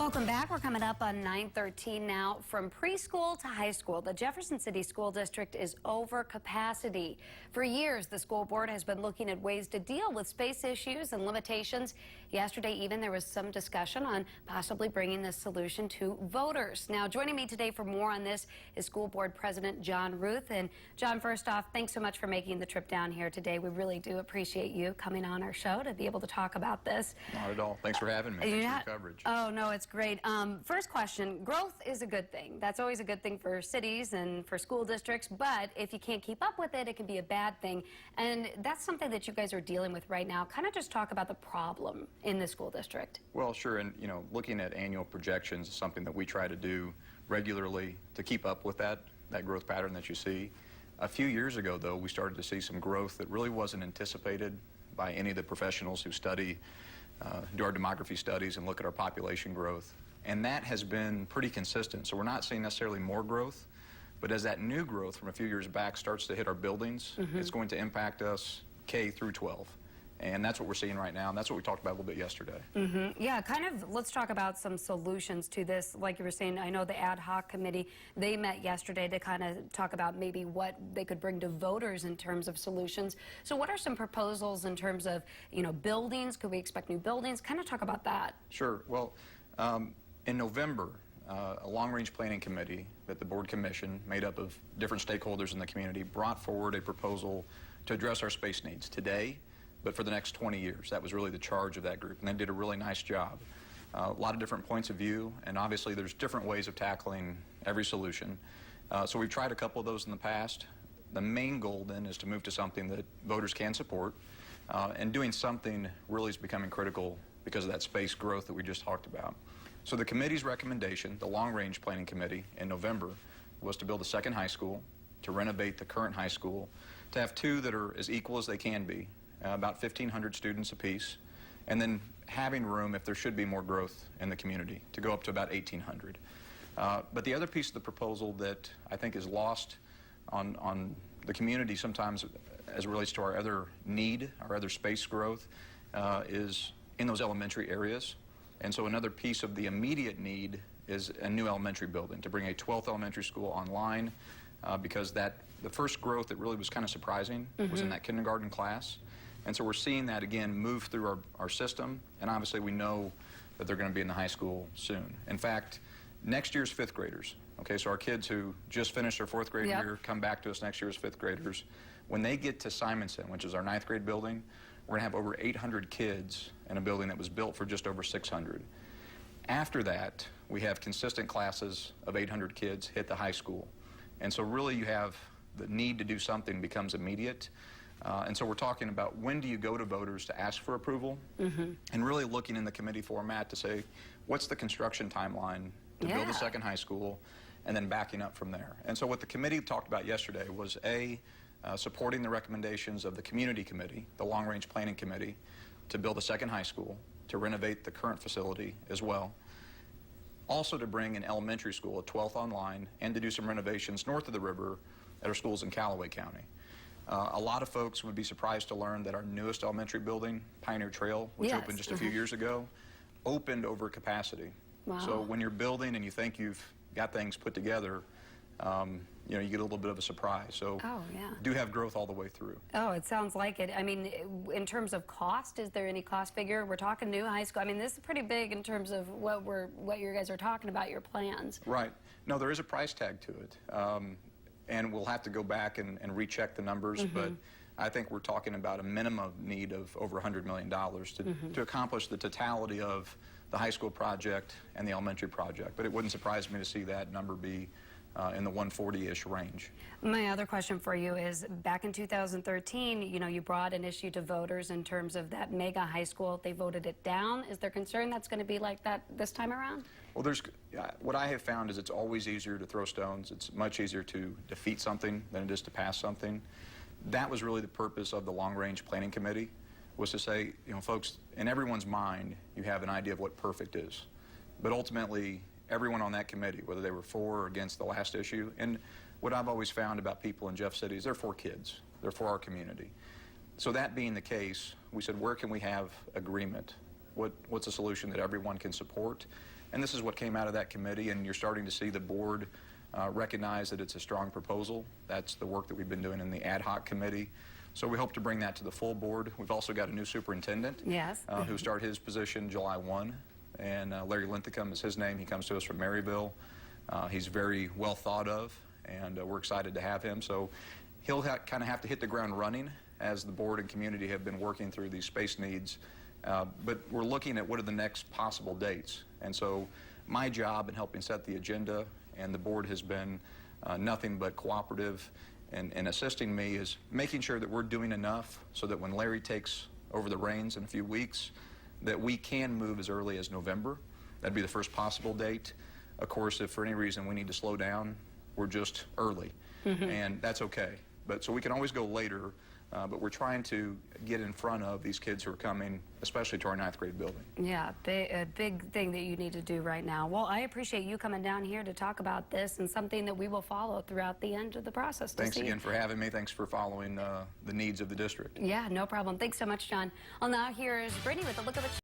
Welcome back. We're coming up on 9:13 now. From preschool to high school, the Jefferson City School District is over capacity. For years, the school board has been looking at ways to deal with space issues and limitations. Yesterday, even, there was some discussion on possibly bringing this solution to voters. Now, joining me today for more on this is School Board President John Ruth. And John, first off, thanks so much for making the trip down here today. We really do appreciate you coming on our show to be able to talk about this. Not at all. Thanks for having me. Thanks for the coverage. Oh, no, it's great. First question, growth is a good thing. That's always a good thing for cities and for school districts, but if you can't keep up with it, it can be a bad thing. And that's something that you guys are dealing with right now. Kind of just talk about the problem in the school district. Well, sure, and looking at annual projections is something that we try to do regularly to keep up with that growth pattern that you see. A few years ago, though, we started to see some growth that really wasn't anticipated by any of the professionals who study, do our demography studies and look at our population growth. And that has been pretty consistent. So we're not seeing necessarily more growth, but as that new growth from a few years back starts to hit our buildings, it's going to impact us K through 12. And that's what we're seeing right now, and that's what we talked about a little bit yesterday. Yeah, kind of, let's talk about some solutions to this. Like you were saying, I know the ad hoc committee, they met yesterday to kind of talk about maybe what they could bring to voters in terms of solutions. So what are some proposals in terms of, buildings? Could we expect new buildings? Kind of talk about that. Sure. Well, in November, a long-range planning committee that the board commissioned, made up of different stakeholders in the community, brought forward a proposal to address our space needs today, but for the next 20 years. That was really the charge of that group, and they did a really nice job. A lot of different points of view, and obviously there's different ways of tackling every solution. So we've tried a couple of those in the past. The main goal then is to move to something that voters can support, and doing something really is becoming critical because of that space growth that we just talked about. So the committee's recommendation, the long-range planning committee in November, was to build a second high school, to renovate the current high school, to have two that are as equal as they can be, about 1,500 students apiece, and then having room, if there should be more growth in the community, to go up to about 1,800. But the other piece of the proposal that I think is lost on the community sometimes as it relates to our other need, our other space growth, is in those elementary areas. And so another piece of the immediate need is a new elementary building, to bring a 12th elementary school online, because the first growth that really was kind of surprising was in that kindergarten class. And so we're seeing that again move through our system, and obviously we know that they're going to be in the high school soon. In fact, next year's fifth graders, okay, so our kids who just finished their fourth grade year come back to us next year as fifth graders. When they get to Simonson, which is our ninth grade building, we're going to have over 800 kids in a building that was built for just over 600. After that, we have consistent classes of 800 kids hit the high school. And so really you have the need to do something becomes immediate. And so we're talking about when do you go to voters to ask for approval, and really looking in the committee format to say, what's the construction timeline to build a second high school, and then backing up from there. And so what the committee talked about yesterday was supporting the recommendations of the community committee, the long-range planning committee, to build a second high school, to renovate the current facility as well. Also to bring an elementary school, a 12th online, and to do some renovations north of the river at our schools in Callaway County. A lot of folks would be surprised to learn that our newest elementary building, Pioneer Trail, which opened just a few years ago, opened over capacity. Wow. So when you're building and you think you've got things put together, you get a little bit of a surprise. So do have growth all the way through. Oh, it sounds like it. I mean, in terms of cost, is there any cost figure? We're talking new high school. I mean, this is pretty big in terms of what you guys are talking about, your plans. Right. No, there is a price tag to it. And we'll have to go back and recheck the numbers, but I think we're talking about a minimum need of over $100 million to accomplish the totality of the high school project and the elementary project. But it wouldn't surprise me to see that number be in the 140-ish range. My other question for you is, back in 2013, you brought an issue to voters in terms of that mega high school. They voted it down. Is there concern that's going to be like that this time around? Well, what I have found is it's always easier to throw stones. It's much easier to defeat something than it is to pass something. That was really the purpose of the long-range planning committee, was to say, folks, in everyone's mind, you have an idea of what perfect is. But ultimately, everyone on that committee, whether they were for or against the last issue, and what I've always found about people in Jeff City is they're for kids. They're for our community. So that being the case, we said, where can we have agreement? What's a solution that everyone can support? And this is what came out of that committee, and you're starting to see the board recognize that it's a strong proposal. That's the work that we've been doing in the ad hoc committee. So we hope to bring that to the full board. We've also got a new superintendent who started his position July 1, and Larry Linthicum is his name. He comes to us from Maryville. He's very well thought of, and we're excited to have him. So he'll kind of have to hit the ground running as the board and community have been working through these space needs. But we're looking at what are the next possible dates. And so my job in helping set the agenda, and the board has been nothing but cooperative and assisting me, is making sure that we're doing enough so that when Larry takes over the reins in a few weeks, that we can move as early as November. That'd be the first possible date. Of course, if for any reason we need to slow down, we're just early, and that's okay. But so we can always go later, but we're trying to get in front of these kids who are coming, especially to our 9th grade building. Yeah, a big thing that you need to do right now. Well, I appreciate you coming down here to talk about this, and something that we will follow throughout the end of the process. Thanks again for having me. Thanks for following the needs of the district. Yeah, no problem. Thanks so much, John. Well, now here's Brittany with a look at the